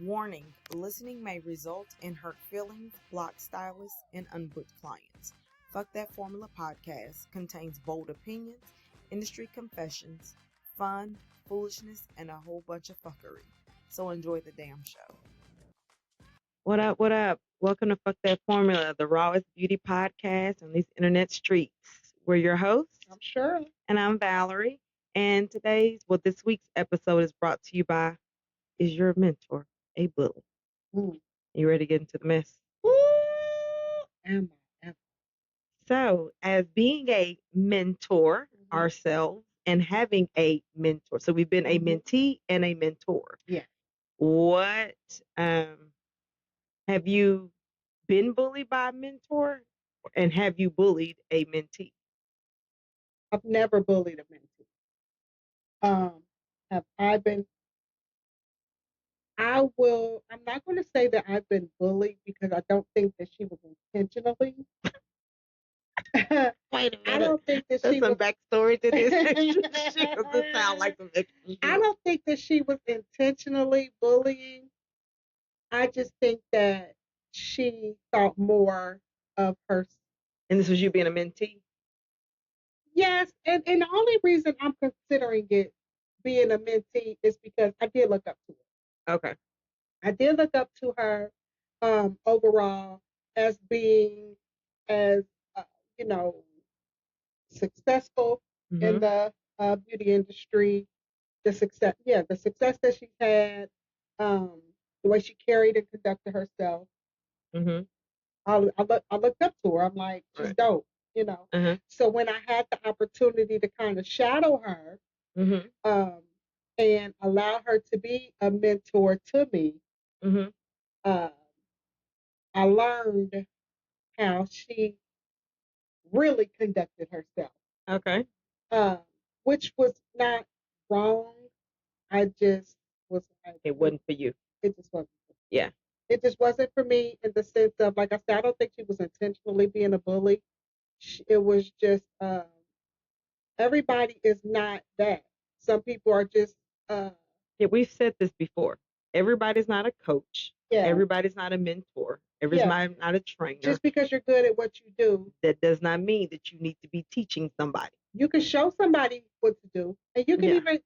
Warning, listening may result in hurt feelings, blocked stylists, and unbooked clients. Fuck That Formula podcast contains bold opinions, industry confessions, fun, foolishness, and a whole bunch of fuckery. So enjoy the damn show. What up, what up? Welcome to Fuck That Formula, the rawest beauty podcast on these internet streets. We're your hosts. I'm Shirley. And I'm Valerie. And this week's episode is brought to you by Is Your Mentor a Bully? You ready to get into the mess? Am I? So, as being a mentor ourselves and having a mentor, so we've been a mentee and a mentor. Yeah. What have you been bullied by a mentor, and have you bullied a mentee? I've never bullied a mentee. Have I been? I'm not going to say that I've been bullied because I don't think that she was intentionally. Wait a minute. I don't think that There's she some was backstory to this. She doesn't sound like some extra. I don't think that she was intentionally bullying. I just think that she thought more of her. And this was you being a mentee? Yes, and the only reason I'm considering it being a mentee is because I did look up to her. Okay. I did look up to her overall as being as successful in the beauty industry. The success that she had, the way she carried and conducted herself. I looked up to her. I'm like, she's dope, So when I had the opportunity to kind of shadow her, and allow her to be a mentor to me, I learned how she really conducted herself. Okay. Which was not wrong. I just was like, it wasn't for you. It just wasn't. Yeah. It just wasn't for me in the sense of, like I said, I don't think she was intentionally being a bully. It was just, everybody is not that. Some people are just. Yeah, we've said this before. Everybody's not a coach. Yeah. Everybody's not a mentor. Everybody's not a trainer. Just because you're good at what you do, that does not mean that you need to be teaching somebody. You can show somebody what to do, and you can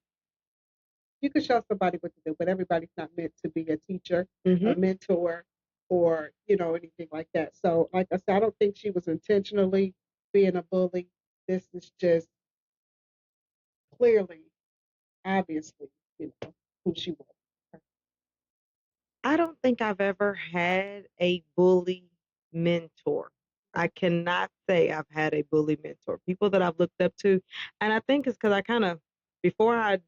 you can show somebody what to do, but everybody's not meant to be a teacher, a mentor, or anything like that. So, like I said, I don't think she was intentionally being a bully. This is just clearly, obviously, who she was. I don't think I've ever had a bully mentor. I cannot say I've had a bully mentor. People that I've looked up to, and I think it's because I kind of before I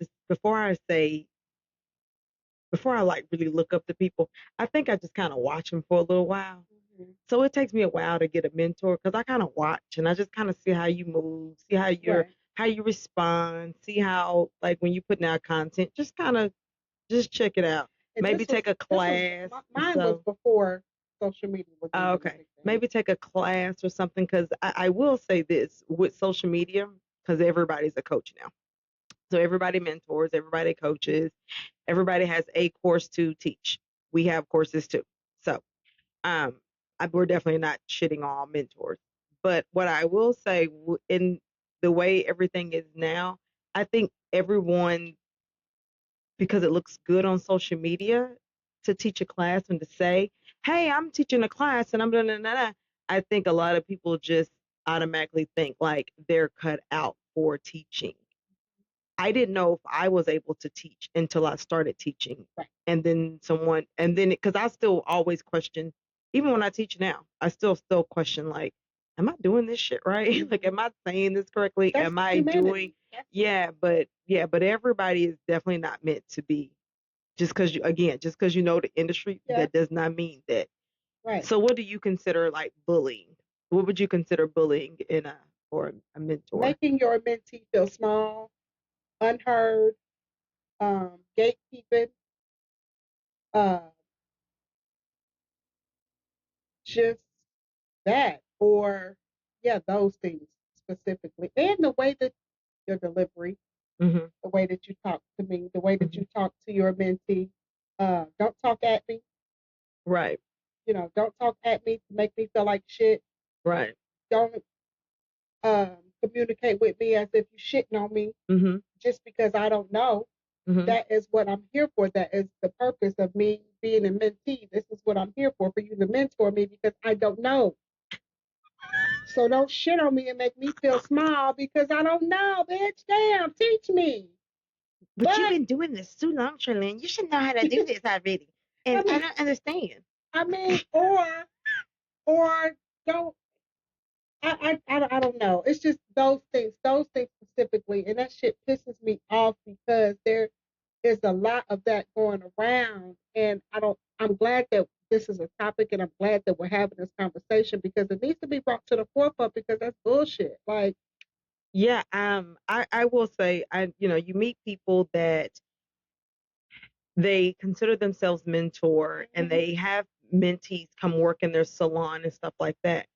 like really look up to people, I think I just kind of watch them for a little while. So it takes me a while to get a mentor because I kind of watch and I just kind of see how you move, see how how you respond, see how, like, when you putting out content, just kind of just check it out. And maybe take a class. Mine was before social media was. Oh, okay. Maybe take a class or something, because I will say this with social media, because everybody's a coach now. So everybody mentors, everybody coaches, everybody has a course to teach. We have courses too. So we're definitely not shitting on mentors. But what I will say, in the way everything is now, I think everyone, because it looks good on social media to teach a class and to say, hey, I'm teaching a class and I'm blah, blah, blah, blah. I think a lot of people just automatically think like they're cut out for teaching. I didn't know if I was able to teach until I started teaching. Right. And then because I still always question, even when I teach now, I still question, like, am I doing this shit right? Like, am I saying this correctly? That's am I humanity. doing? But everybody is definitely not meant to be. Just because you know the industry, that does not mean that. Right. So what do you consider like bullying? What would you consider bullying for a mentor? Making your mentee feel small, unheard, gatekeeping, just that, or those things specifically, and the way that your delivery, the way that you talk to me, the way that you talk to your mentee, Don't talk at me. Right. Don't talk at me to make me feel like shit. Right. Don't communicate with me as if you're shitting on me just because I don't know. That is what I'm here for. That is the purpose of me being a mentee. This is what I'm here for you to mentor me because I don't know. So don't shit on me and make me feel small because I don't know, bitch. Damn, teach me. But you've been doing this too long, Charlene. You should know how to do this already. And I don't understand. I mean, or don't. I don't know. It's just those things specifically, and that shit pisses me off because there is a lot of that going around, and I'm glad that this is a topic, and I'm glad that we're having this conversation because it needs to be brought to the forefront because that's bullshit. Like, yeah, I will say, you meet people that they consider themselves mentor, and they have mentees come work in their salon and stuff like that.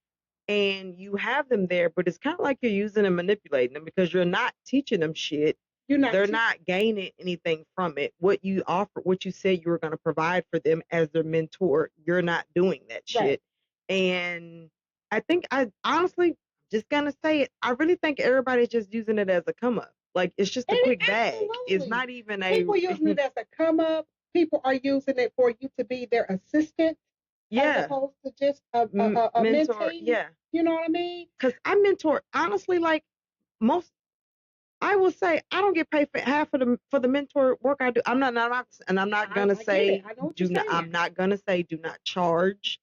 And you have them there, but it's kind of like you're using and manipulating them because you're not teaching them shit. They're not gaining anything from it. What you offer, what you said you were going to provide for them as their mentor, you're not doing that shit. And I think I honestly just gonna say it. I really think everybody's just using it as a come up. Like it's just a quick bag. It's not even people using it as a come up. People are using it for you to be their assistant. As opposed to just a mentor. Mentee. Yeah. You know what I mean? Because I mentor, honestly, like most, I will say I don't get paid for half of the mentor work I do. I'm not gonna say do not. I'm not gonna say do not charge.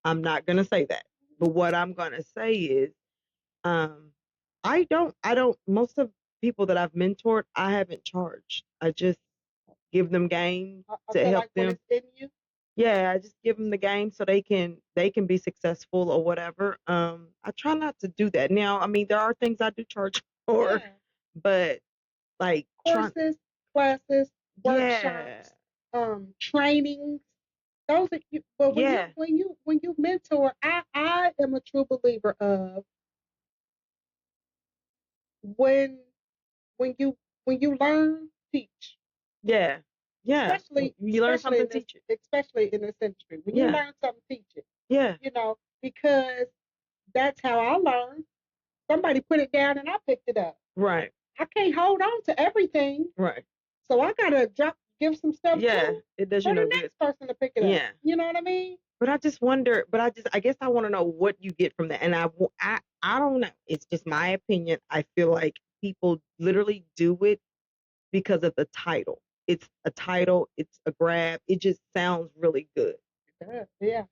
I'm not gonna say that. But what I'm gonna say is, I don't. Most of people that I've mentored, I haven't charged. I just give them game to help like them. Yeah, I just give them the game so they can be successful or whatever. I try not to do that. Now, I mean, there are things I do charge for, but like courses, classes, workshops, trainings. Those are you. But when you mentor, I am a true believer of when when you learn, teach. Yeah. Especially you learn something, teach it. Especially in this industry, when you learn something, teach it. Yeah. Because that's how I learned. Somebody put it down and I picked it up. Right. I can't hold on to everything. Right. So I gotta give some stuff. Yeah, it does you no good. For the next person to pick it up. Yeah. You know what I mean? But I just wonder. But I guess I want to know what you get from that. And I don't know. It's just my opinion. I feel like people literally do it because of the title. It's a title. It's a grab. It just sounds really good. Yeah.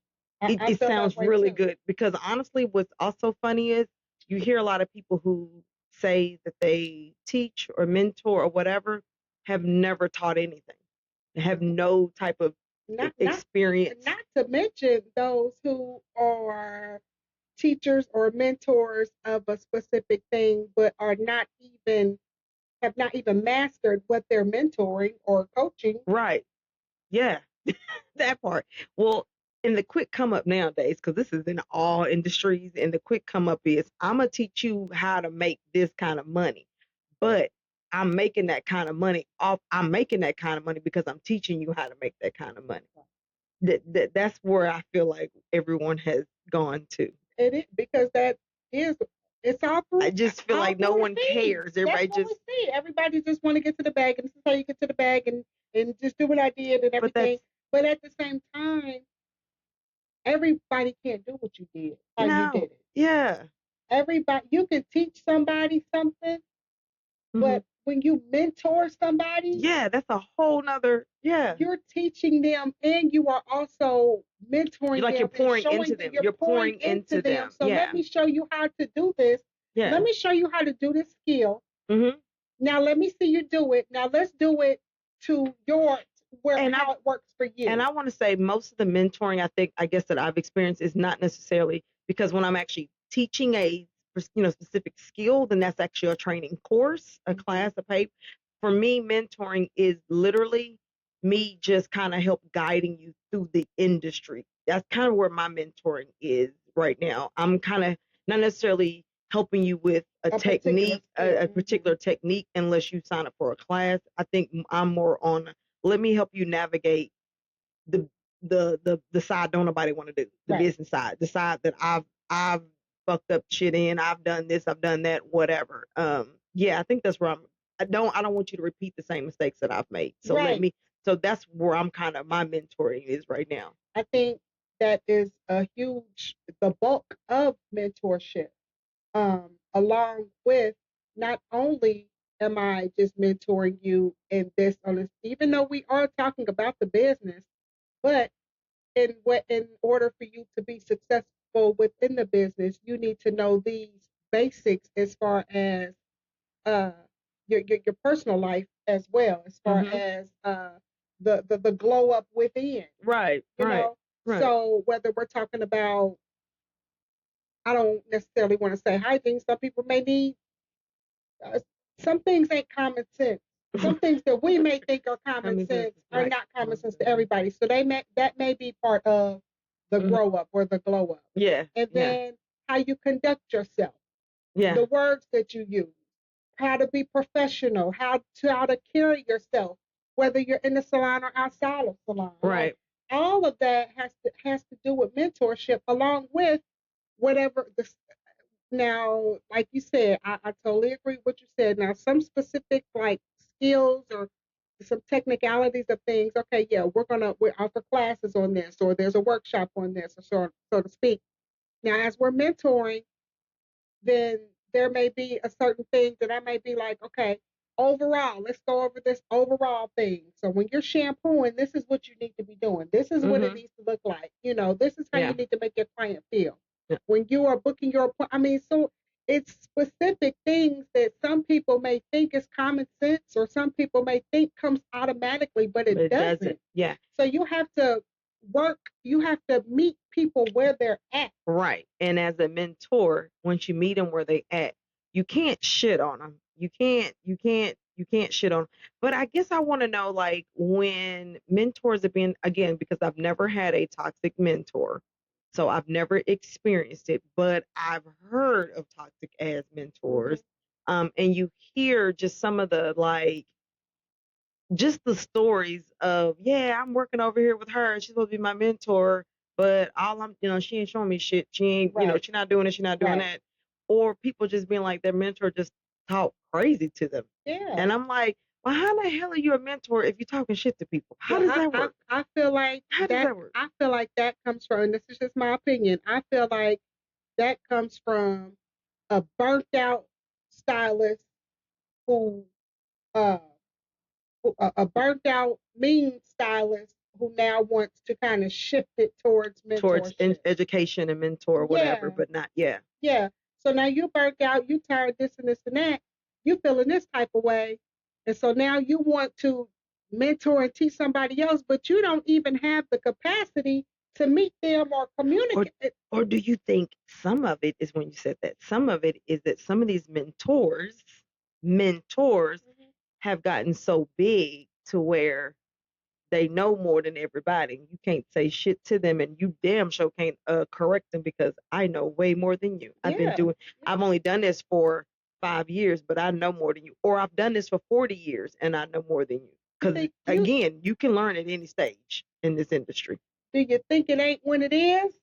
It sounds really good because honestly, what's also funny is you hear a lot of people who say that they teach or mentor or whatever have never taught anything, have no type of experience. Not to mention those who are teachers or mentors of a specific thing, but have not even mastered what they're mentoring or coaching. Right. Yeah. That part. Well, in the quick come up nowadays, because this is in all industries, and the quick come up is I'm gonna teach you how to make this kind of money, but I'm making that kind of money because I'm teaching you how to make that kind of money. That's where I feel like everyone has gone to. It is because it's all through. I just feel like no one cares. Everybody just want to get to the bag, and this is how you get to the bag, and just do what I did and everything. But at the same time, everybody can't do what you did. You did it. Yeah. Everybody, you can teach somebody something, but when you mentor somebody, yeah, that's a whole nother. Yeah, you're teaching them, and you are also mentoring them. You're pouring into them. You're pouring into them. So let me show you how to do this. Yeah. Let me show you how to do this skill. Now let me see you do it. Now let's do it to how it works for you. And I want to say most of the mentoring I guess that I've experienced is not necessarily because when I'm actually teaching a specific skill, then that's actually a training course, a class, a paper. For me, mentoring is literally me just kind of help guiding you through the industry. That's kind of where my mentoring is right now. I'm kind of not necessarily helping you with a technique, a particular technique, unless you sign up for a class. I think I'm more on let me help you navigate the the side don't nobody want to do, the business side, the side that I've fucked up shit in, I've done this, I've done that, whatever. Yeah, I think that's where I don't want you to repeat the same mistakes that I've made. So so that's where I'm kind of, my mentoring is right now. I think that is the bulk of mentorship, along with, not only am I just mentoring you in this, even though we are talking about the business, but in order for you to be successful within the business, you need to know these basics as far as uh, your personal life as well, as far as the glow up within. Right. You know? So whether we're talking about, I don't necessarily want to say hygiene. Some people may need, some things ain't common sense. Some things that we may think are common sense are not common sense to everybody. So that may be part of the grow up or the glow up. Yeah. And then how you conduct yourself. Yeah. The words that you use, how to be professional, how to carry yourself, whether you're in the salon or outside of salon. Right. Like, all of that has to do with mentorship, along with whatever the, now, like you said, I totally agree with what you said. Now, some specific like skills or some technicalities of things. Okay, yeah, we offer classes on this, or there's a workshop on this, or so to speak. Now, as we're mentoring, then there may be a certain thing that I may be like, okay, overall, let's go over this overall thing. So when you're shampooing, this is what you need to be doing. This is what it needs to look like. This is how you need to make your client feel. Yeah. When you are booking your appointment, I mean, so it's specific things that some people may think is common sense, or some people may think comes automatically, but it doesn't. Yeah. So you have to you have to meet people where they're at. Right. And as a mentor, once you meet them where they at, you can't shit on them. You can't shit on them. But I guess I want to know, like, when mentors have been, again, because I've never had a toxic mentor. So I've never experienced it, but I've heard of toxic as mentors. And you hear just some of the, like, just the stories of, yeah, I'm working over here with her. She's supposed to be my mentor, but she ain't showing me shit. She ain't, she's not doing it. She's not doing that. Or people just being like, their mentor just talk crazy to them. Yeah. And I'm like, well, how the hell are you a mentor if you're talking shit to people? How does that work? I feel like how does that work? I feel like that comes from, and this is just my opinion, I feel like that comes from a burnt out stylist who a burnt out mean stylist who now wants to kind of shift it towards mentorship. Towards education and mentor or whatever, but not, yeah. So now you're burnt out, you tired this and this and that, you feeling this type of way. And so now you want to mentor and teach somebody else, but you don't even have the capacity to meet them or communicate. Or do you think some of it is, when you said that, some of it is that some of these mentors have gotten so big to where they know more than everybody. You can't say shit to them, and you damn sure can't correct them, because I know way more than you. I've only done this for 5 years, but I know more than you. Or I've done this for 40 years and I know more than you. Because again, you can learn at any stage in this industry. Do you think it ain't when it is?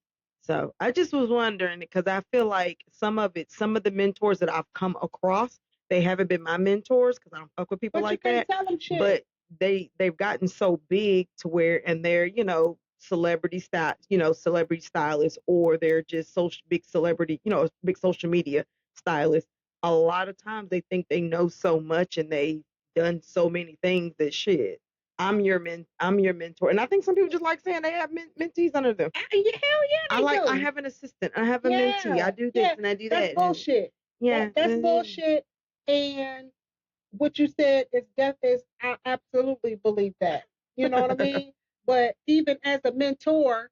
So I just was wondering, because I feel like some of the mentors that I've come across, they haven't been my mentors, because I don't fuck with people like that. Tell them shit. But they've gotten so big to where, and they're, celebrity stylists, or they're just big celebrity, big social media stylists. A lot of times they think they know so much, and they've done so many things that shit. I'm your mentor. And I think some people just like saying they have mentees under them. Hell yeah, they do. I have an assistant. I have a mentee. I do this and I do that. That's bullshit. That's bullshit. And what you said I absolutely believe that. You know what I mean? But even as a mentor,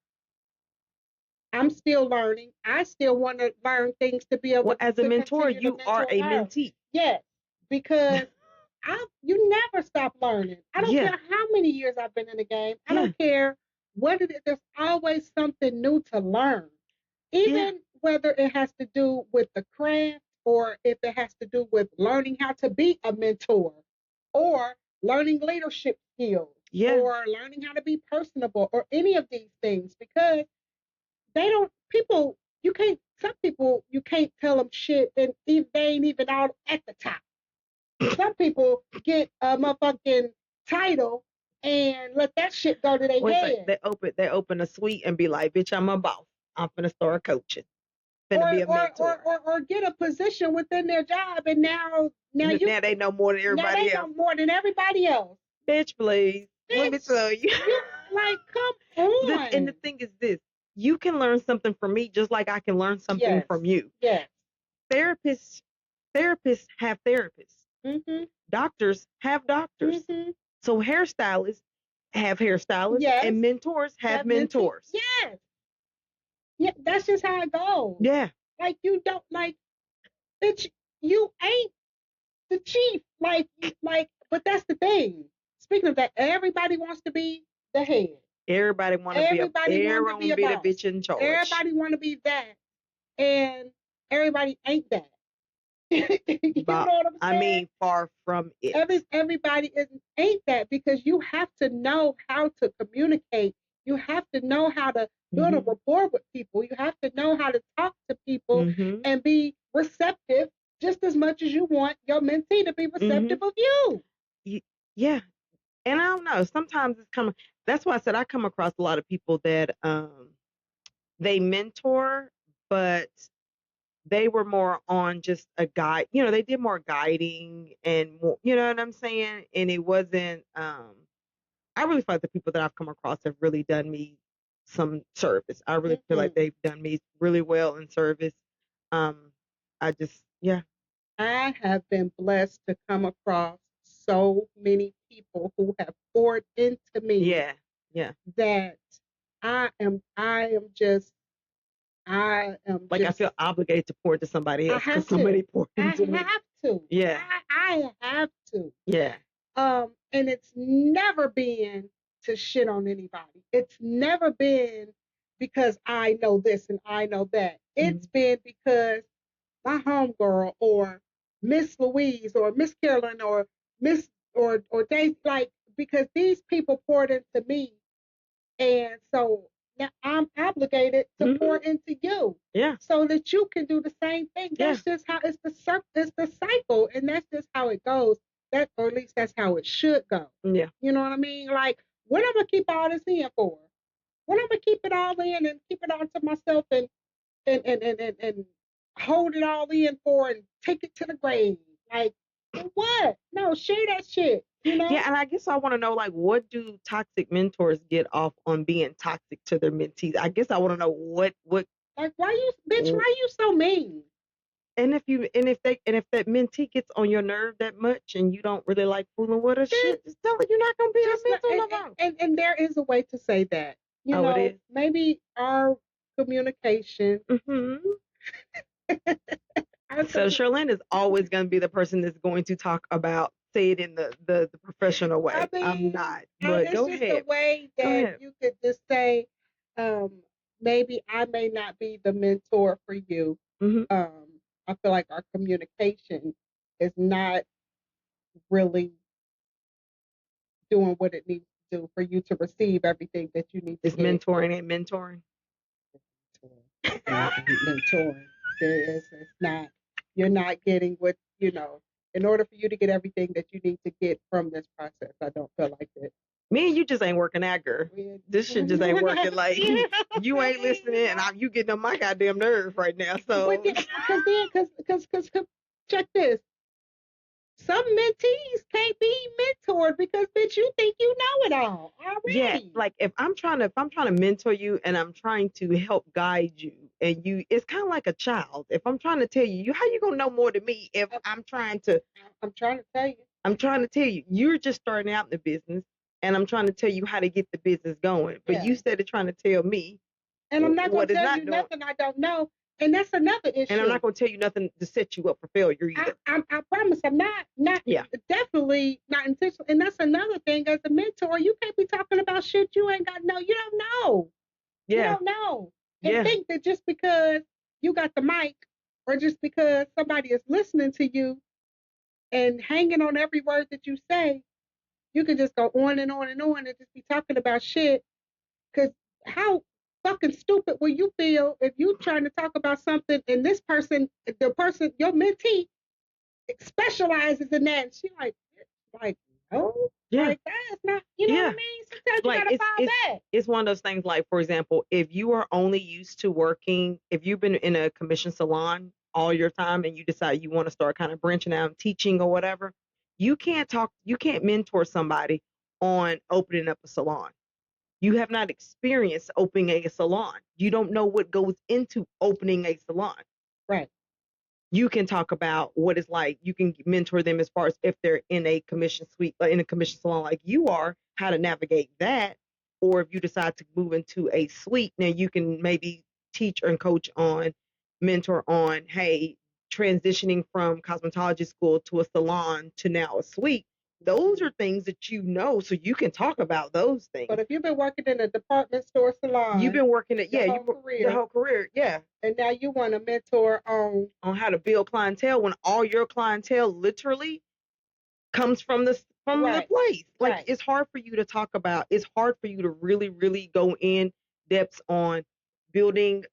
I'm still learning. I still want to learn things to be able to. As a mentor, you are a mentee. Yes, because you never stop learning. I don't care how many years I've been in the game. I don't care what it is. There's always something new to learn. Even whether it has to do with the craft, or if it has to do with learning how to be a mentor, or learning leadership skills. Yeah. or learning how to be personable or any of these things, because they don't, people, you can't, some people, you can't tell them shit and they ain't even out at the top. Some people get a motherfucking title and let that shit go to their head. Like they open a suite and be like, bitch, I'm a boss. I'm finna start coaching. Finna be a mentor. Or get a position within their job, and now they know more than everybody else. Now they know more than everybody else. Bitch, please. Bitch, let me tell you. Like, come on. And the thing is this: you can learn something from me, just like I can learn something from you. Yes. Therapists have therapists. Mm-hmm. Doctors have doctors. Mm-hmm. So hairstylists have hairstylists, yes. And mentors have mentors. Yes. Yeah, that's just how it goes. Yeah. Like, you don't, like, bitch, you ain't the chief. Like, but that's the thing. Speaking of that, everybody wants to be the head. Everybody want to be a the bitch in charge. Everybody want to be that, and everybody ain't that. You know what I'm saying? I mean, far from it. Everybody ain't that, because you have to know how to communicate. You have to know how to build a rapport with people. You have to know how to talk to people and be receptive just as much as you want your mentee to be receptive of you. Yeah. And I don't know. Sometimes it's kind of, that's why I said I come across a lot of people that they mentor, but they were more on just a guide. You know, they did more guiding and more, you know what I'm saying? And it wasn't, I really feel like the people that I've come across have really done me some service. I really feel like they've done me really well in service. I just, yeah. I have been blessed to come across so many people who have poured into me. Yeah. Yeah. That I am just like, I feel obligated to pour into somebody else because somebody poured into me. I have to. Yeah. I have to. Yeah. And it's never been to shit on anybody. It's never been because I know this and I know that. It's been because my homegirl or Miss Louise or Miss Carolyn or Miss or Dave, like, because these people poured into me, and so now I'm obligated to pour into you. Yeah. So that you can do the same thing. That's just how it's the cycle, and that's just how it goes. That, or at least that's how it should go. Yeah. You know what I mean? Like, what I'm gonna keep all this in for? What I'm gonna keep it all in and keep it all to myself and hold it all in for and take it to the grave? Like, what? No, share that shit. You know? Yeah, and I guess I want to know, like, what do toxic mentors get off on being toxic to their mentees? I guess I want to know what like, why you so mean? And if that mentee gets on your nerve that much and you don't really like fooling with her, shit, just tell her you're not gonna be a mentor no more. And there is a way to say that. You know, it is. Maybe our communication. So Charlene is always going to be the person that's going to talk about, say it in the professional way. I mean, I'm not. But it's go just ahead. a way that you could just say, maybe I may not be the mentor for you. I feel like our communication is not really doing what it needs to do for you to receive everything that you need to get. Is mentoring ain't mentoring? It's not mentoring. It's not. You're not getting what, you know, in order for you to get everything that you need to get from this process. I don't feel like it. Me and you just ain't working that, girl. This shit just ain't working. Like, you ain't listening, and you getting on my goddamn nerves right now. So, because check this. Some mentees can't be mentored because, bitch, you think you know it all already. Yeah, like if I'm trying to mentor you and I'm trying to help guide you, and it's kind of like a child. If I'm trying to tell you, how you gonna know more than me if I'm trying to tell you. I'm trying to tell you, you're just starting out in the business, and I'm trying to tell you how to get the business going. But you started trying to tell me, and I'm not going to tell you nothing I don't know. And that's another issue. And I'm not going to tell you nothing to set you up for failure either. I promise I'm not definitely not intentional. And that's another thing. As a mentor, you can't be talking about shit you ain't got no. You don't know. Yeah. You don't know. And think that just because you got the mic, or just because somebody is listening to you and hanging on every word that you say, you could just go on and on and on and just be talking about shit. Because how fucking stupid will you feel if you trying to talk about something and this person, the person, your mentee, specializes in that, and she like, no, Yeah. like that's not, you know what I mean? Sometimes you Like gotta fall back. it's one of those things. Like, for example, if you are only used to working, if you've been in a commission salon all your time and you decide you want to start kind of branching out and teaching or whatever, you can't mentor somebody on opening up a salon. You have not experienced opening a salon. You don't know what goes into opening a salon. Right. You can talk about what it's like. You can mentor them as far as if they're in a commission suite, in a commission salon like you are, how to navigate that. Or if you decide to move into a suite, now you can maybe teach and coach on, mentor on, hey, transitioning from cosmetology school to a salon to now a suite. Those are things that you know, so you can talk about those things. But if you've been working in a department store salon, you've been working at your whole career, yeah. And now you want to mentor on how to build clientele when all your clientele literally comes from the place. Like, it's hard for you to talk about. It's hard for you to really, really go in depth on building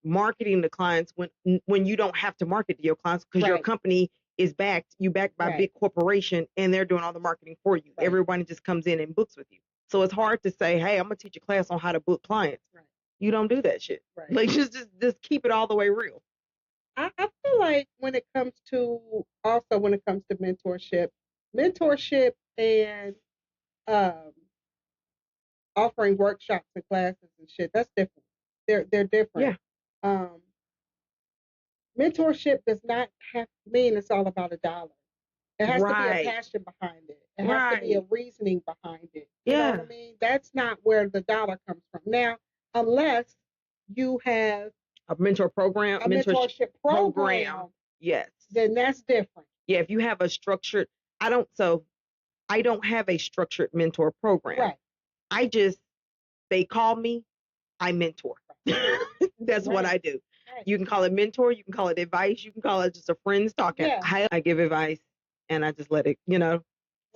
marketing to clients when you don't have to market to your clients because your company is backed by a big corporation and they're doing all the marketing for you. Everybody just comes in and books with you. So it's hard to say, hey, I'm gonna teach a class on how to book clients. You don't do that shit. Like, just keep it all the way real. I feel like when it comes to mentorship and offering workshops and classes and shit, that's different. They're different. Yeah. Mentorship does not have to mean it's all about a dollar. It has to be a passion behind it. It has to be a reasoning behind it. You know what I mean? That's not where the dollar comes from. Now, unless you have a mentor program, a mentorship program, yes, then that's different. Yeah, if you have a structured, I don't have a structured mentor program. Right. They call me, I mentor. That's what I do. Right. You can call it mentor, you can call it advice, you can call it just a friend's talking. Yeah. I give advice and I just let it,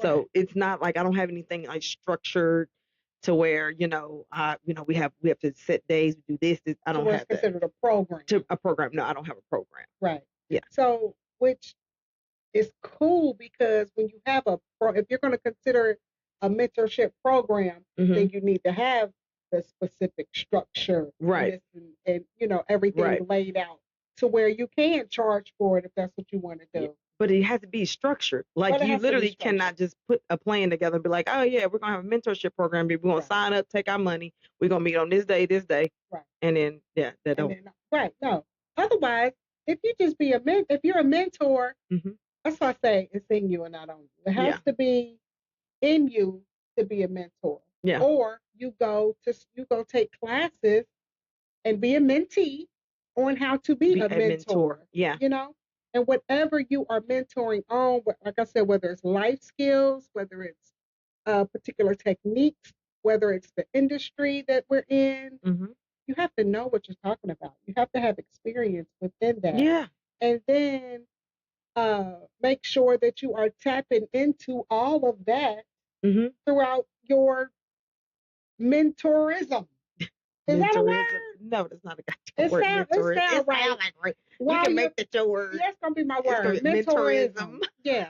So it's not like I don't have anything like structured to where, we have to set days, we do this. I don't have that. It's considered a program. A program. No, I don't have a program. Right. Yeah. So, which is cool because when you have if you're going to consider a mentorship program, then you need to have the specific structure, right, and everything laid out to where you can charge for it if that's what you want to do. Yeah. But it has to be structured. Like, you literally cannot just put a plan together and be like, oh yeah, we're gonna have a mentorship program. We're gonna sign up, take our money. We're gonna meet on this day, right, and then that don't. Right. No. Otherwise, if you just be if you're a mentor, that's why I say it's in you and not on you. It has to be in you to be a mentor. Yeah. Or you go take classes and be a mentee on how to be a mentor. Yeah. And whatever you are mentoring on, like I said, whether it's life skills, whether it's particular techniques, whether it's the industry that we're in, you have to know what you're talking about. You have to have experience within that. Yeah. And then make sure that you are tapping into all of that throughout your mentorism. Is that a word? No, that's not a goddamn word. It sounds right. You can make that your word. That's going to be my word. Mentorism. Yeah.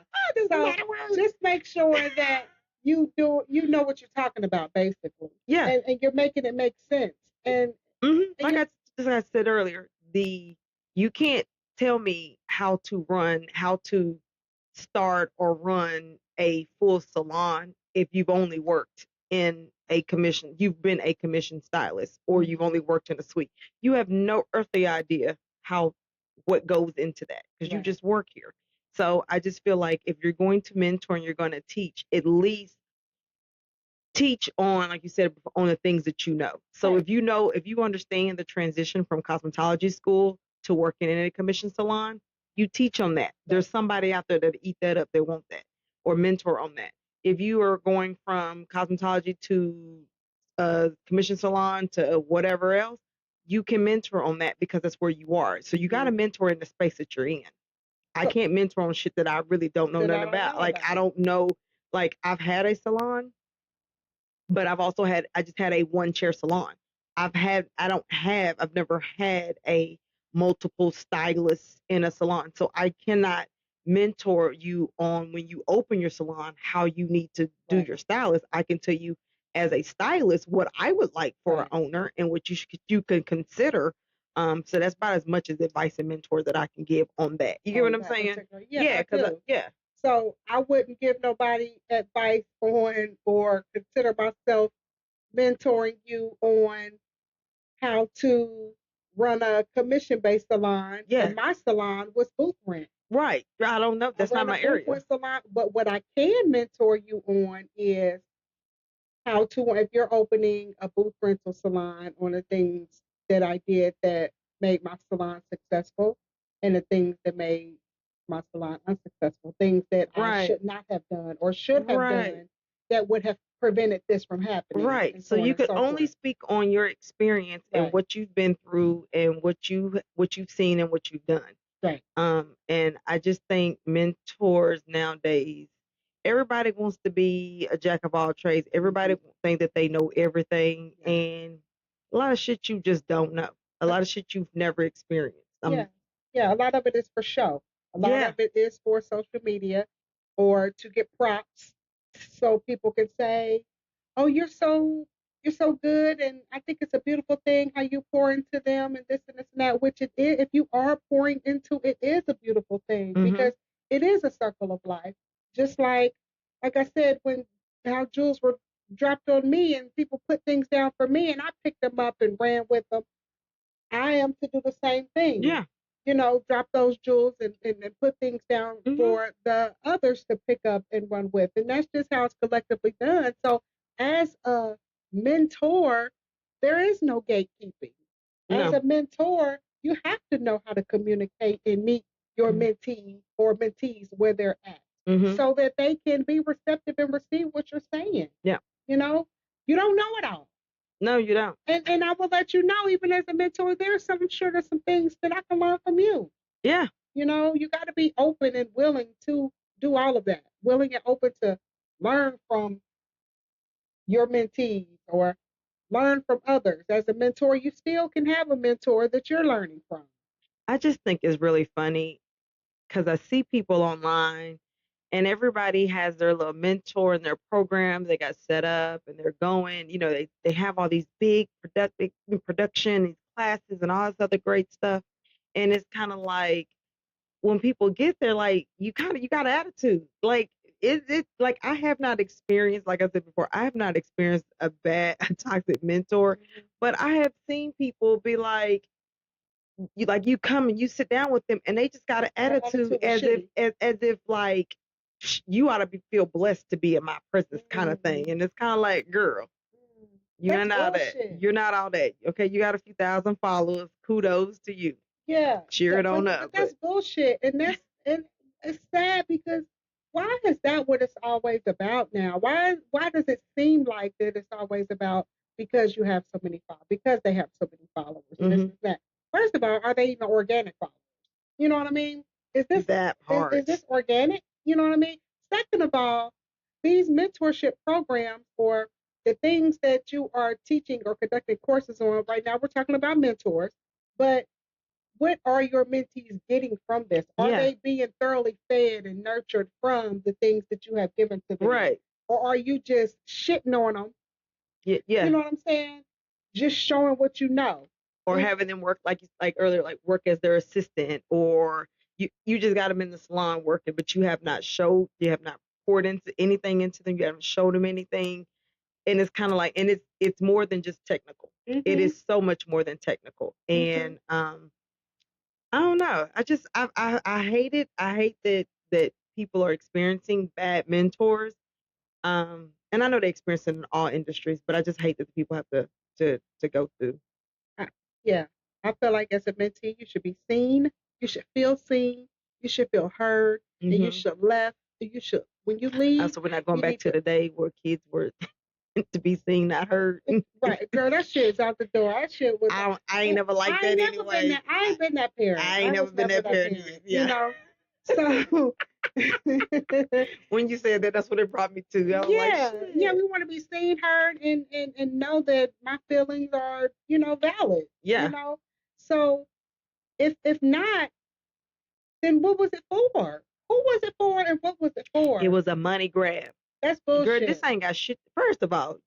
So just make sure that you know what you're talking about, basically. Yeah. And you're making it make sense. And like I said earlier, you can't tell me how to start or run a full salon if you've only worked in you've been a commission stylist or you've only worked in a suite. You have no earthly idea what goes into that because you just work here. So I just feel like if you're going to mentor and you're going to teach, at least teach on, like you said, on the things that you know. So if you understand the transition from cosmetology school to working in a commission salon, you teach on that. There's somebody out there that eat that up, they want that, or mentor on that. If you are going from cosmetology to a commission salon to whatever else, you can mentor on that because that's where you are. So you got to mentor in the space that you're in. I can't mentor on shit that I really don't know nothing about. Like, I don't know Like I've had a salon, but I just had a one chair salon. I've never had a multiple stylists in a salon. So I cannot mentor you on when you open your salon, how you need to do Right. your stylist. I can tell you as a stylist what I would like for Right. an owner and what you can consider. So that's about as much as advice and mentor that I can give on that. You get what I'm saying? Yeah, I do. Yeah. So I wouldn't give nobody advice on or consider myself mentoring you on how to run a commission-based salon. Yeah. And my salon was booth rent. Right. I don't know. That's not my area. Booth rent salon, but what I can mentor you on is how to, if you're opening a booth rental salon, on the things that I did that made my salon successful and the things that made my salon unsuccessful, things that I should not have done or should have done that would have prevented this from happening. Right. So you could only speak on your experience and what you've been through and what you've seen and what you've done. Right. And I just think mentors nowadays, everybody wants to be a jack of all trades. Everybody thinks that they know everything, and a lot of shit you just don't know. A lot of shit you've never experienced. Yeah. A lot of it is for show. A lot of it is for social media or to get props, so people can say, "Oh, you're so good," and I think it's a beautiful thing how you pour into them and this and this and that. Which it is. If you are pouring into it, is a beautiful thing because it is a circle of life. Just like I said, when how jewels were dropped on me and people put things down for me, and I picked them up and ran with them. I am to do the same thing. Yeah. You know, drop those jewels and put things down for the others to pick up and run with. And that's just how it's collectively done. So as a mentor, there is no gatekeeping. As a mentor, you have to know how to communicate and meet your mentee or mentees where they're at so that they can be receptive and receive what you're saying. Yeah. You know, you don't know it all. No, you don't. And I will let you know, even as a mentor, I'm sure there's some things that I can learn from you. Yeah. You know, you got to be open and willing to do all of that. Willing and open to learn from your mentees or learn from others. As a mentor, you still can have a mentor that you're learning from. I just think it's really funny because I see people online and everybody has their little mentor and their programs they got set up and they're going, they have all these big production, these classes and all this other great stuff. And it's kind of like when people get there, like you got an attitude. Like is it like I have not experienced, like I said before, I have not experienced a toxic mentor, but I have seen people be like, you come and you sit down with them and they just got an attitude as if like you ought to feel blessed to be in my presence kind of thing. And it's kind of like, girl, you're not all that. Okay, you got a few thousand followers. Kudos to you. Yeah. Cheer it on up. But that's bullshit. And it's sad because why is that what it's always about now? Why does it seem like that it's always about because you have so many followers, because they have so many followers and this and that? First of all, are they even organic followers? You know what I mean? Is this organic? You know what I mean? Second of all, these mentorship programs or the things that you are teaching or conducting courses on right now, we're talking about mentors, but what are your mentees getting from this? Are they being thoroughly fed and nurtured from the things that you have given to them? Right. Or are you just shitting on them? Yeah. You know what I'm saying? Just showing what you know. Or having them work like earlier, like work as their assistant, or you just got them in the salon working, but you have not poured into anything into them. You haven't showed them anything. And it's kind of like, and it's more than just technical. It is so much more than technical. And I don't know. I hate it. I hate that people are experiencing bad mentors. And I know they experience it in all industries, but I just hate that the people have to go through. Yeah. I feel like as a mentee, you should be seen. You should feel seen. You should feel heard. And you should laugh. You should, when you leave. So we're not going back to the day where kids were to be seen, not heard. Right, girl, that shit is out the door. That shit was. I ain't never liked that anyway. I ain't been that parent. I ain't never been that parent. Yeah. You know. So when you said that, that's what it brought me to. I was like, shit. Yeah, we want to be seen, heard, and know that my feelings are, valid. Yeah. So if not, then what was it for? Who was it for, and what was it for? It was a money grab. That's bullshit. Girl, this ain't got shit. First of all,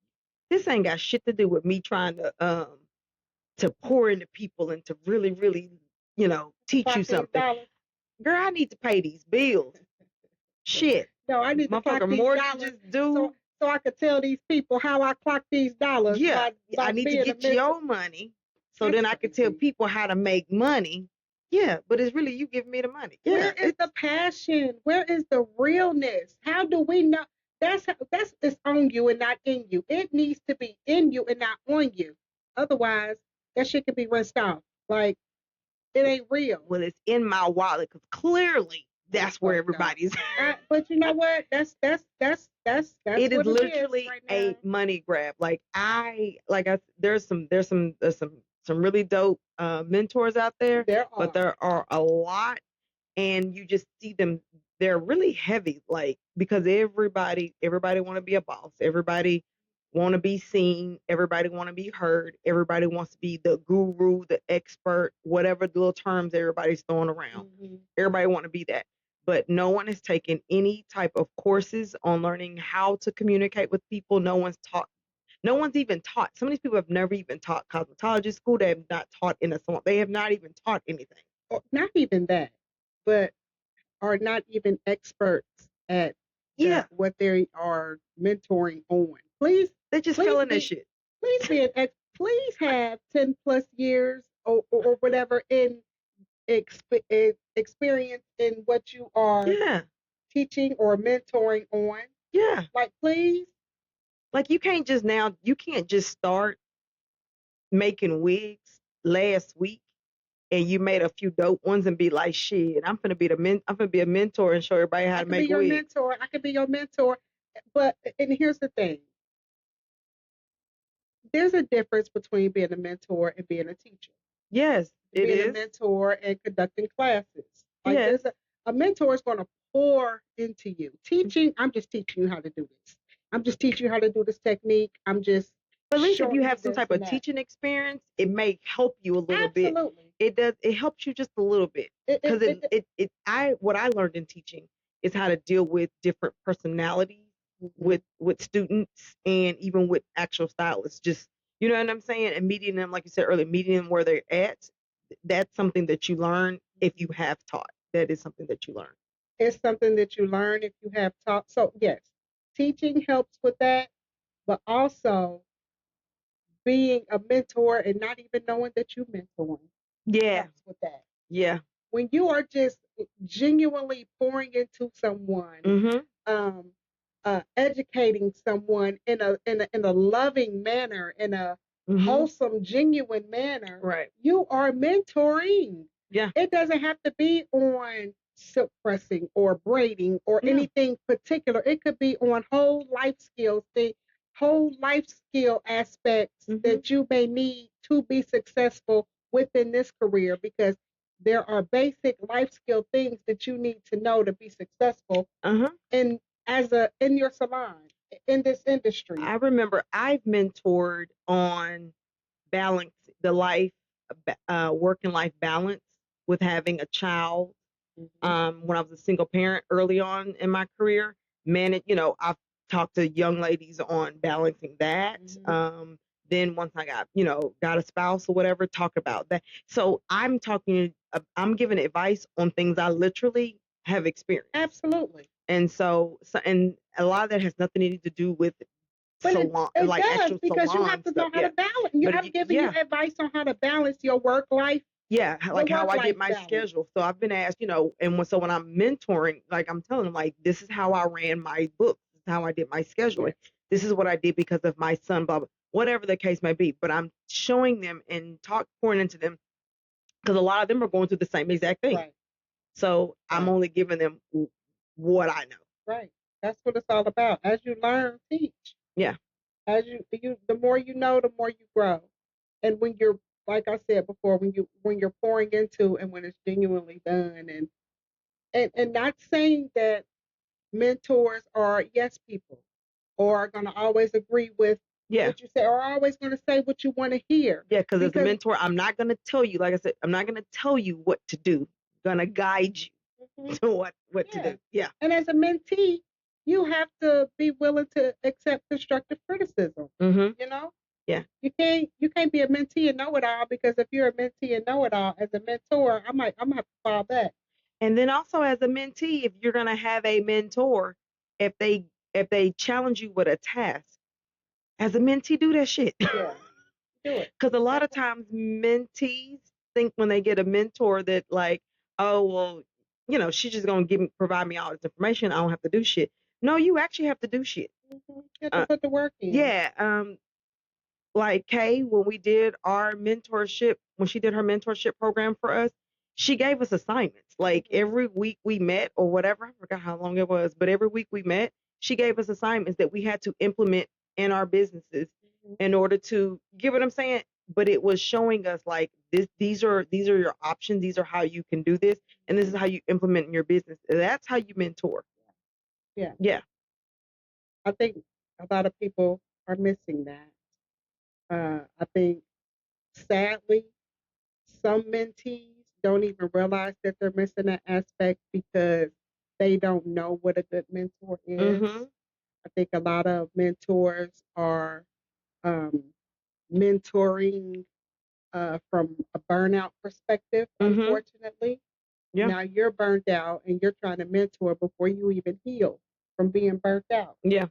this ain't got shit to do with me trying to pour into people and to really, really, teach you something. Girl, I need to pay these bills. Shit. No, I need to clock these mortgages dollars so I could tell these people how I clock these dollars. Yeah, I need to get your money so then I can tell people how to make money. Yeah, but it's really you giving me the money. Yeah, where is the passion? Where is the realness? How do we know? That's it's on you and not in you. It needs to be in you and not on you. Otherwise, that shit could be rinsed off. Like it ain't real. Well, it's in my wallet because clearly that's where everybody's. But you know what? That's it is literally right a money grab. There's some really dope mentors out there. But there are a lot, and you just see them. They're really heavy, because everybody want to be a boss. Everybody want to be seen. Everybody want to be heard. Everybody wants to be the guru, the expert, whatever little terms everybody's throwing around. Mm-hmm. Everybody want to be that. But no one has taken any type of courses on learning how to communicate with people. No one's even taught. Some of these people have never even taught cosmetology school. They have not taught in a salon. They have not even taught anything. Not even that, but are not even experts at what they are mentoring on. Please, they're just feeling this shit. Please be please have 10 plus years or whatever in experience in what you are teaching or mentoring on. Yeah. Like, please. Like, you can't just start making wigs last week and you made a few dope ones and be like, shit, I'm gonna be a mentor and show everybody how to make wigs. I could be your mentor. But, and here's the thing. There's a difference between being a mentor and being a teacher. Yes, it is. Being a mentor and conducting classes. Like, yes. A mentor is going to pour into you. Teaching, I'm just teaching you how to do this. I'm just teaching you how to do this technique. But at least if you have some type of teaching experience, it may help you a little bit. Absolutely. It does. It helps you just a little bit. Because what I learned in teaching is how to deal with different personalities with students and even with actual stylists. Just, you know what I'm saying? And meeting them, like you said earlier, meeting them where they're at. That's something that you learn if you have taught. That is something that you learn. It's something that you learn if you have taught. So yes, teaching helps with that, but also being a mentor and not even knowing that you're mentoring. Yeah. Helps with that. Yeah. When you are just genuinely pouring into someone, educating someone in a loving manner, in a wholesome, genuine manner, right? You are mentoring. Yeah. It doesn't have to be on silk pressing or braiding or anything particular. It could be on whole life skills, the whole life skill aspects that you may need to be successful within this career, because there are basic life skill things that you need to know to be successful in your salon, in this industry. I remember I've mentored on balance the work and life balance with having a child. When I was a single parent early on in my career, I've talked to young ladies on balancing that. Then once I got a spouse or whatever, talk about that. So I'm giving advice on things I literally have experienced. Absolutely. And and a lot of that has nothing to do with salon, it like does, actual because salon you have to know stuff. how to balance. I'm giving you advice on how to balance your work life. Yeah, like how I get my schedule. So I've been asked, and when I'm mentoring, like I'm telling them, like, this is how I ran my book. This is how I did my scheduling. Yes. This is what I did because of my son, blah, blah, whatever the case may be. But I'm showing them and pouring into them, because a lot of them are going through the same exact thing. Right. So I'm only giving them what I know. Right. That's what it's all about. As you learn, teach. Yeah. As the more you know, the more you grow. And when you're, like I said before, when you're pouring into, and when it's genuinely done, and And not saying that mentors are yes people or are going to always agree with what you say or are always going to say what you want to hear. Yeah, because as a mentor, I'm not going to tell you, like I said, I'm not going to tell you what to do. I'm going to guide you to what to do. Yeah. And as a mentee, you have to be willing to accept constructive criticism. You know? Yeah. You can't be a mentee and know it all, because if you're a mentee and know it all, as a mentor, I'm gonna have to fall back. And then also as a mentee, if you're gonna have a mentor, if they challenge you with a task, as a mentee, do that shit. Yeah. Do it. Because a lot of times mentees think when they get a mentor that like, oh well, she's just gonna provide me all this information. I don't have to do shit. No, you actually have to do shit. You have to put the work in. Yeah. Like Kay, when we did our mentorship, when she did her mentorship program for us, she gave us assignments. Like every week we met or whatever, I forgot how long it was, but every week we met, she gave us assignments that we had to implement in our businesses in order to get what I'm saying. But it was showing us like these are your options, these are how you can do this, and this is how you implement in your business. That's how you mentor. Yeah. Yeah. I think a lot of people are missing that. I think, sadly, some mentees don't even realize that they're missing that aspect because they don't know what a good mentor is. I think a lot of mentors are mentoring from a burnout perspective, unfortunately. Yeah. Now you're burnt out and you're trying to mentor before you even heal from being burnt out. Yeah.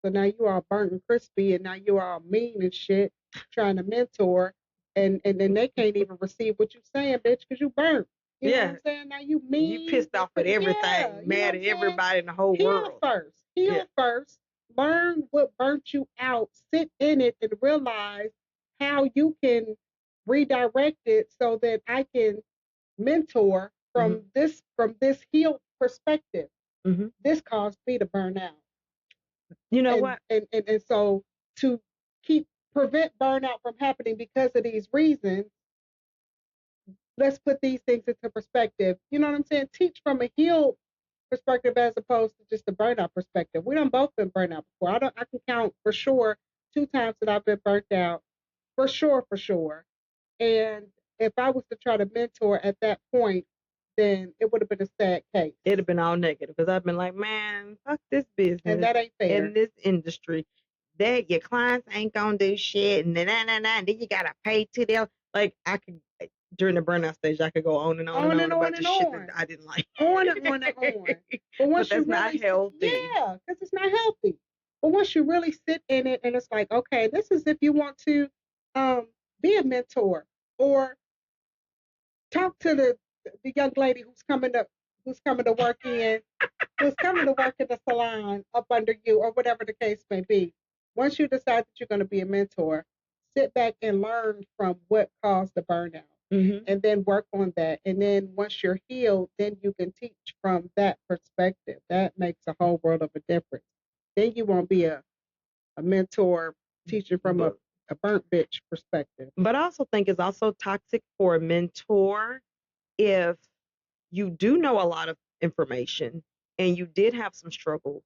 So now you are burnt and crispy, and now you are mean and shit trying to mentor, and then they can't even receive what you're saying, bitch, because you burnt. You know what I'm saying? Now you mean. You pissed off at everything, mad at everybody in the whole world. Heal first. Learn what burnt you out. Sit in it and realize how you can redirect it so that I can mentor from this healed perspective. This caused me to burn out. You know what? And so to prevent burnout from happening because of these reasons, let's put these things into perspective. You know what I'm saying? Teach from a healed perspective as opposed to just a burnout perspective. We done both been burnt out before. I can count for sure 2 times that I've been burnt out. For sure. And if I was to try to mentor at that point, then it would have been a sad case. It'd have been all negative because I've been like, man, fuck this business. And that ain't fair. In this industry, that your clients ain't gonna do shit, and then you gotta pay to them. Like I could during the burnout stage, I could go on and on about the shit that I didn't like. On and on. But once that's not healthy. Yeah, because it's not healthy. But once you really sit in it, and it's like, okay, this is if you want to be a mentor or talk to the young lady who's coming to work in the salon up under you, or whatever the case may be. Once you decide that you're going to be a mentor, sit back and learn from what caused the burnout, and then work on that. And then once you're healed, then you can teach from that perspective. That makes a whole world of a difference. Then you won't be a mentor teaching from a burnt bitch perspective. But I also think it's also toxic for a mentor if you do know a lot of information and you did have some struggles,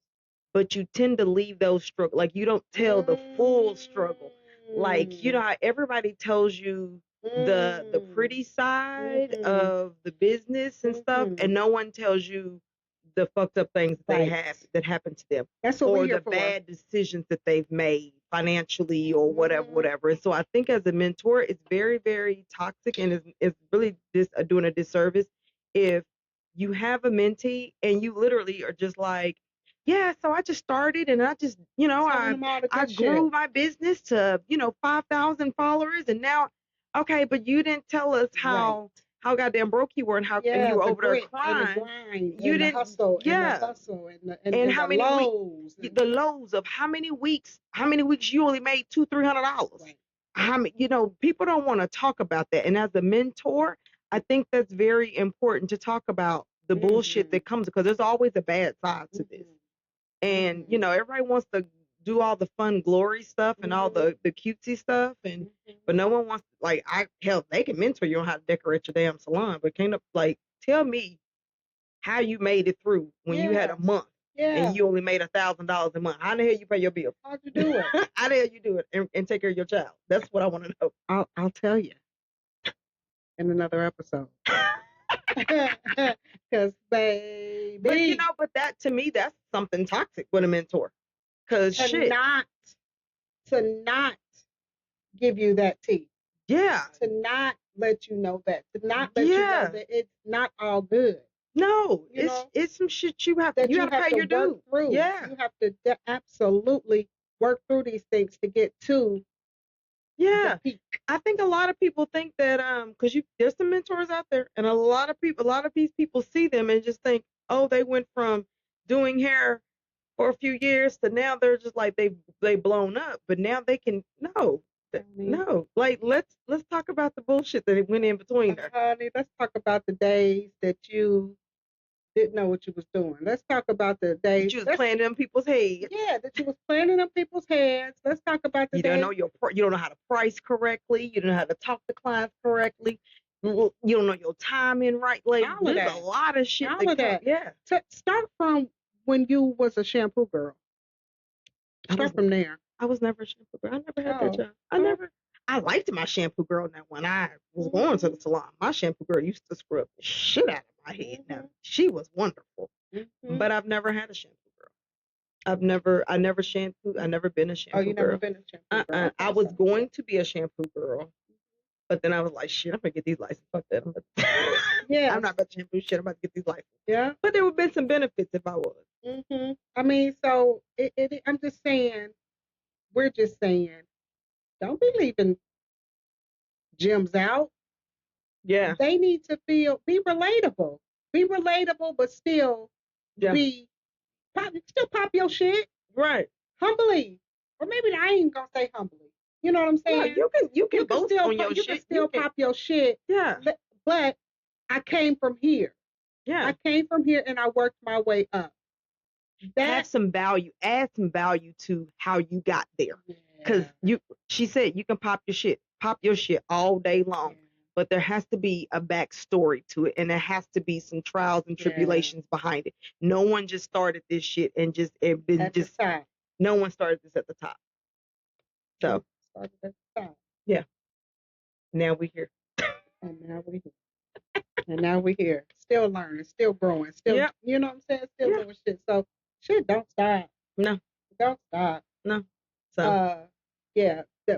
but you tend to leave those struggles. Like you don't tell the full struggle. Like, you know how everybody tells you the pretty side of the business and stuff, and no one tells you the fucked up things that happened to them. That's what or we're here the for. Bad decisions that they've made financially or whatever. And so I think as a mentor, it's very, very toxic, and it's really doing a disservice if you have a mentee and you literally are just like, yeah, so I just started and I just, I grew my business to, 5,000 followers, and now, okay, but you didn't tell us how goddamn broke you were and how and you were over there crying. You didn't hustle, and the hustle, and how the many lows, the lows of how many weeks you only made $200-$300. Right. How many, people don't want to talk about that. And as a mentor, I think that's very important to talk about the bullshit that comes, because there's always a bad side to this. And, everybody wants to do all the fun glory stuff and all the cutesy stuff, and but no one wants, like, they can mentor you on how to decorate your damn salon, but can't, like, tell me how you made it through when you had a month and you only made $1,000 a month. How the hell you pay your bill? How'd you do it? How the hell you do it and take care of your child? That's what I want to know. I'll tell you in another episode. Because baby, but that to me, that's something toxic with a mentor. Because to not give you that tea. Yeah. To not let you know that. To not let you know that it's not all good. No, it's some shit you have to pay your dues. Yeah. You have to absolutely work through these things to get to the peak. I think a lot of people think that because there's some mentors out there, and a lot of these people see them and just think, oh, they went from doing hair for a few years to now they're just like they blown up, but now they can no. Like let's talk about the bullshit that went in between there. Honey, let's talk about the days that you didn't know what you was doing. Let's talk about the days that you was playing in people's heads. Yeah, that you was playing in people's heads. Let's talk about the you don't know you don't know how to price correctly. You don't know how to talk to clients correctly. You don't know your timing right. Like there's a lot of shit. All of that. Yeah. Start from when you was a shampoo girl. Start from there. I was never a shampoo girl. I never had that job. I liked my shampoo girl now when I was going to the salon. My shampoo girl used to scrub the shit out of my head. Now she was wonderful, but I've never had a shampoo girl. I never shampooed. I never been a shampoo girl. Oh, you never been a shampoo girl? Okay, I was going to be a shampoo girl, but then I was like, shit, I'm gonna get these licenses. Fuck that. I'm not about to shampoo shit. I'm about to get these licenses. Yeah. But there would have been some benefits if I was. I mean, so I'm just saying, we're just saying, don't be leaving gyms out. Yeah. They need to be relatable. Be relatable, but still still pop your shit. Right. Humbly. Or maybe I ain't gonna say humbly. You know what I'm saying? No, you can boast still on your shit. You can still pop your shit. Yeah. But I came from here. Yeah. I came from here and I worked my way up. Have some value. Add some value to how you got there. Because she said you can pop your shit all day long. Yeah. But there has to be a backstory to it, and there has to be some trials and tribulations behind it. No one just started this shit and no one started this at the top. So started at the top. Yeah. Now we're here. And now we're here. Still learning, still growing, still you know what I'm saying? Still doing shit. So shit, don't stop. No. Don't stop. No. So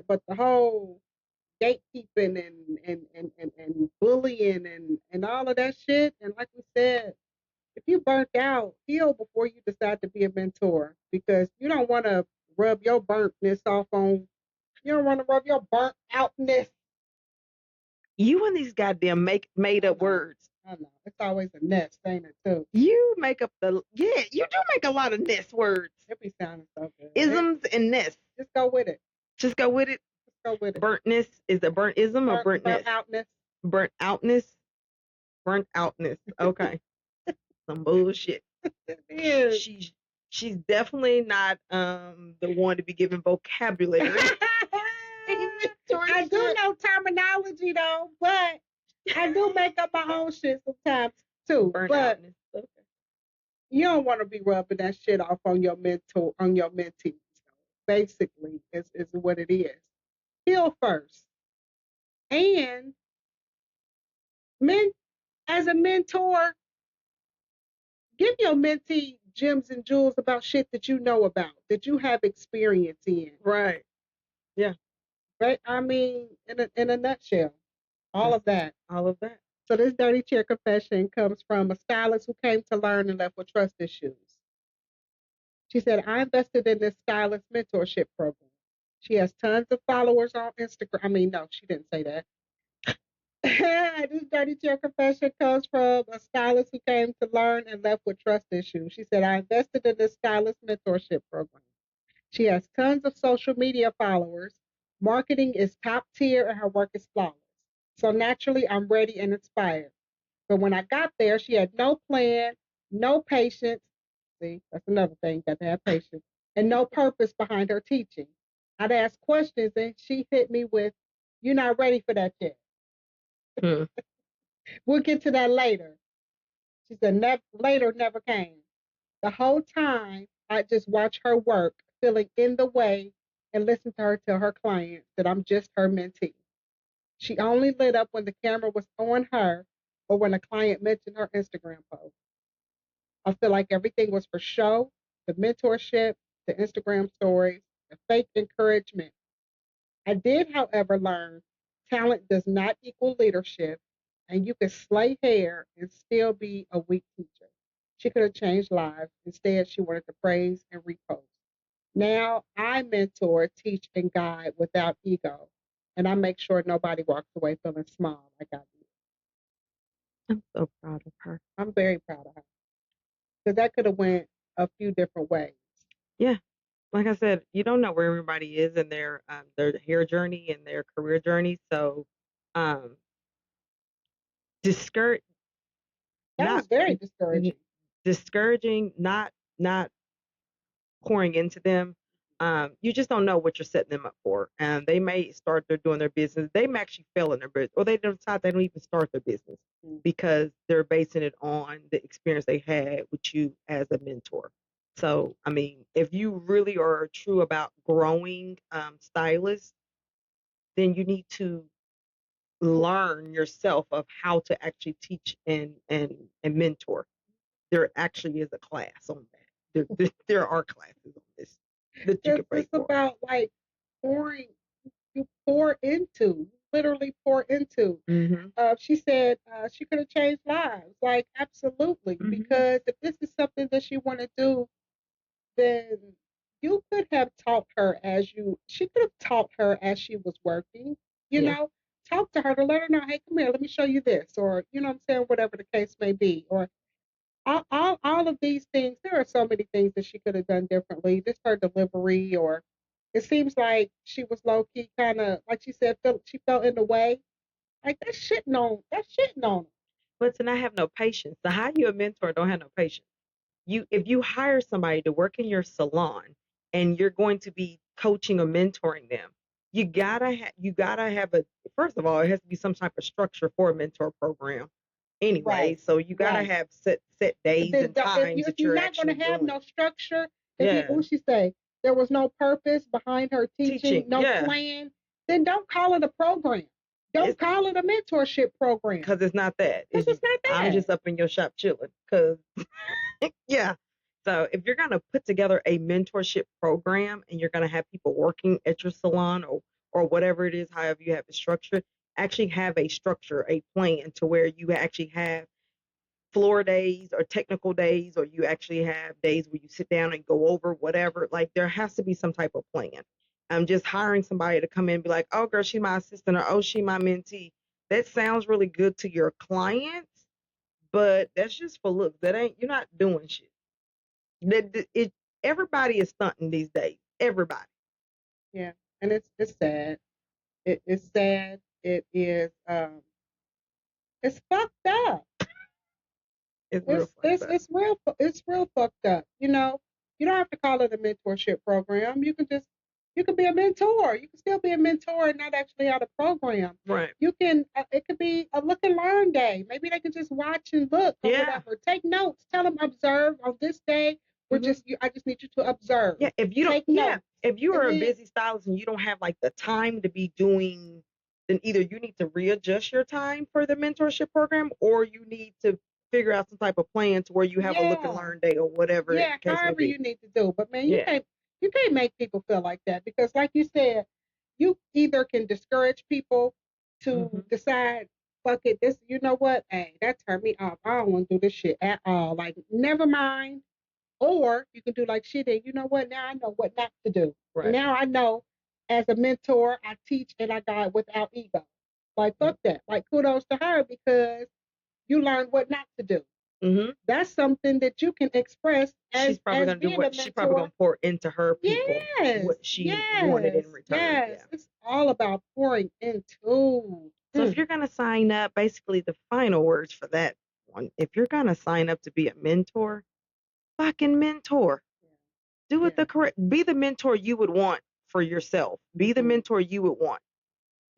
but the whole gatekeeping and bullying and all of that shit, and like we said, if you burnt out, heal before you decide to be a mentor, because you don't want to rub your burntness off on. You don't want to rub your burnt outness. You and these goddamn made up words. I know. It's always a nest, ain't it, too? You make up you do make a lot of nest words. It be sounding so good. Isms and nests. Just go with it. Just go with it. Burntness. Is it burnt-ism or burntness? Burnt outness. Burnt outness. Burnt outness. Okay. Some bullshit. It is. She's definitely not the one to be given vocabulary. I do know terminology though, but I do make up my own shit sometimes too. But you don't want to be rubbing that shit off on your mentees. Basically, is what it is. Heal first, and as a mentor, give your mentee gems and jewels about shit that you know about, that you have experience in. Right. Yeah. Right. I mean, in a nutshell, all of that. All of that. So this dirty chair confession comes from a stylist who came to learn and left with trust issues. She said, I invested in this stylist mentorship program. She has tons of followers on Instagram. I mean, no, she didn't say that. This dirty chair confession comes from a stylist who came to learn and left with trust issues. She said, I invested in this stylist mentorship program. She has tons of social media followers. Marketing is top tier and her work is flawless. So naturally, I'm ready and inspired. But when I got there, she had no plan, no patience. See, that's another thing, got to have patience. And no purpose behind her teaching. I'd ask questions and she hit me with, you're not ready for that yet. We'll get to that later. She said, later never came. The whole time, I just watched her work, feeling in the way, and listened to her tell her clients that I'm just her mentee. She only lit up when the camera was on her or when a client mentioned her Instagram post. I feel like everything was for show, the mentorship, the Instagram stories, the fake encouragement. I did, however, learn talent does not equal leadership, and you can slay hair and still be a weak teacher. She could have changed lives. Instead, she wanted to praise and repost. Now I mentor, teach, and guide without ego, and I make sure nobody walks away feeling small like I did. I'm so proud of her. I'm very proud of her because that could have went a few different ways. Yeah, like I said, you don't know where everybody is in their hair journey and their career journey. So, um, discourage That not was very discouraging. discouraging, not pouring into them. You just don't know what you're setting them up for. And they may start doing their business. They may actually fail in their business, or they decide they don't even start their business because they're basing it on the experience they had with you as a mentor. So, I mean, if you really are true about growing stylists, then you need to learn yourself of how to actually teach and mentor. There actually is a class on that. There are classes on this that you can pay It's for. about like pouring, you pour into, literally pour into. She said she could have changed lives. Like, absolutely. Because if this is something that she want to do, then you could have taught her she could have taught her as she was working, talk to her to let her know, hey, come here, let me show you this, or, you know what I'm saying, whatever the case may be. Or all of these things, there are so many things that she could have done differently. Just her delivery, or it seems like she was low key kind of, like she said, she felt in the way. Like, that's shitting on her. But to not have no patience. So how you a mentor and don't have no patience? If you hire somebody to work in your salon and you're going to be coaching or mentoring them, you gotta have a, first of all, it has to be some type of structure for a mentor program anyway. Right. So you gotta Right. have set days and times If that you're you're not going actually to have doing no it. structure, Yeah. what she say, there was no purpose behind her teaching, Teaching. no Yeah. plan, then don't call it a program. Don't call it a mentorship program. Because it's not that. Because it's not that. I'm just up in your shop chilling. Because yeah. So if you're going to put together a mentorship program and you're going to have people working at your salon or whatever it is, however you have it structured, actually have a structure, a plan to where you actually have floor days or technical days, or you actually have days where you sit down and go over whatever. Like, there has to be some type of plan. I'm just hiring somebody to come in and be like, oh girl, she's my assistant, or oh, she my mentee. That sounds really good to your clients, but that's just for looks. That ain't, you're not doing shit. Everybody is stunting these days. Everybody. Yeah, and it's sad. It's sad. It is. It's fucked up. It's real fucked up. It's real fucked up. You don't have to call it a mentorship program. You can be a mentor. You can still be a mentor and not actually have a program. Right. You can. It could be a look and learn day. Maybe they can just watch and look or whatever. Take notes. Tell them, observe on this day. I just need you to observe. Yeah. If you don't take notes. If you are a busy stylist and you don't have like the time to be doing, then either you need to readjust your time for the mentorship program, or you need to figure out some type of plan to where you have a look and learn day or whatever. Yeah, however you need to do. But man, you can't make people feel like that, because like you said, you either can discourage people to decide, fuck it, this, you know what, hey, that turned me off. I don't want to do this shit at all. Like, never mind. Or you can do like she did. You know what? Now I know what not to do. Right. Now I know, as a mentor, I teach and I guide without ego. Like, fuck that. Like, kudos to her, because you learned what not to do. That's something that you can express as she's probably going to do what she's probably going to pour into her people. Yes, what she wanted in return. Yes, yeah. It's all about pouring into. So if you're going to sign up, basically the final words for that one, if you're going to sign up to be a mentor, fucking mentor. Do it the correct. Be the mentor you would want for yourself. Be the mentor you would want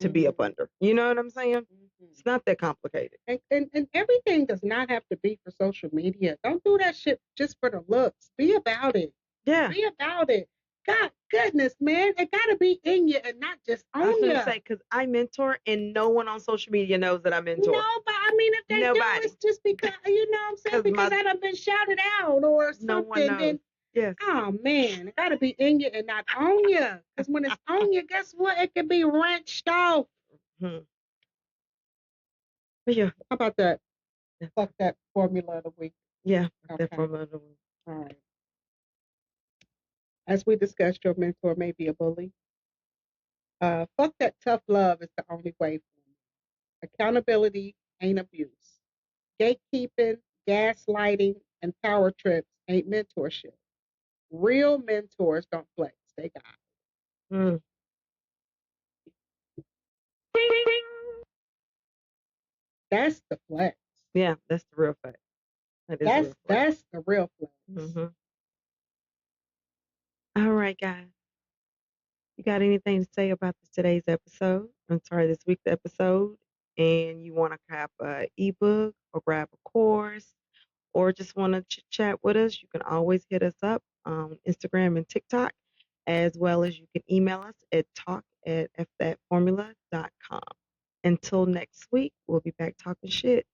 to be up under. You know what I'm saying? It's not that complicated. And everything does not have to be for social media. Don't do that shit just for the looks. Be about it. Yeah. Be about it. God goodness, man. It got to be in you and not just on you. I was going to say, because I mentor and no one on social media knows that I mentor. No, but I mean, if they do, it's just because, you know what I'm saying? Because I done been shouted out or something. No one knows. Then, yes. Oh, man. It got to be in you and not on you. Because when it's on you, guess what? It can be wrenched off. Yeah. How about that? Yeah. Fuck that formula of the week. Yeah, okay. That formula of the week. All right. As we discussed, your mentor may be a bully. Fuck that tough love is the only way for me. Accountability ain't abuse. Gatekeeping, gaslighting, and power trips ain't mentorship. Real mentors don't flex, they guide. That's the flex. Yeah, that's the real flex. That's the real flex. Mm-hmm. All right, guys. You got anything to say about today's episode? I'm sorry, this week's episode, and you want to grab an ebook or grab a course or just want to chit chat with us, you can always hit us up on Instagram and TikTok, as well as you can email us at talk@fthatformula.com. Until next week, we'll be back talking shit.